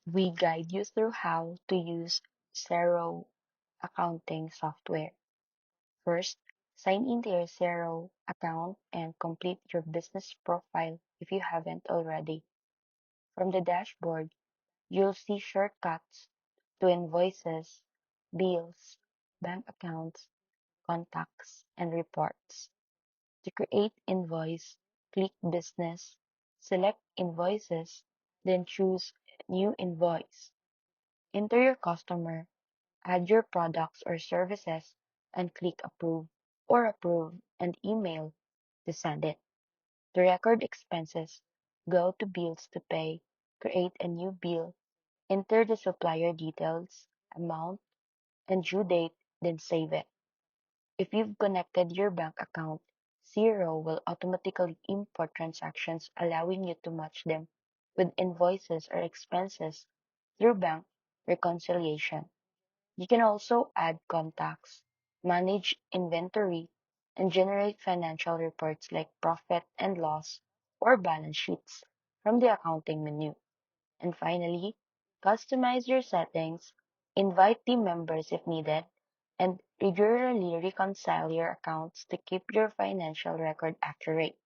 We guide you through how to use Xero accounting software. First, sign into your Xero account and complete your business profile if you haven't already. From the dashboard, you'll see shortcuts to invoices, bills, bank accounts, contacts, and reports. To create invoice, click Business, select Invoices, then choose New Invoice. Enter your customer, add your products or services, and click Approve and email to send it. To record expenses, go to Bills to Pay, create a new bill, enter the supplier details, amount, and due date, then save it. If you've connected your bank account, Xero will automatically import transactions, allowing you to match them with invoices or expenses through bank reconciliation. You can also add contacts, manage inventory, and generate financial reports like profit and loss or balance sheets from the accounting menu. And finally, customize your settings, invite team members if needed, and regularly reconcile your accounts to keep your financial record accurate.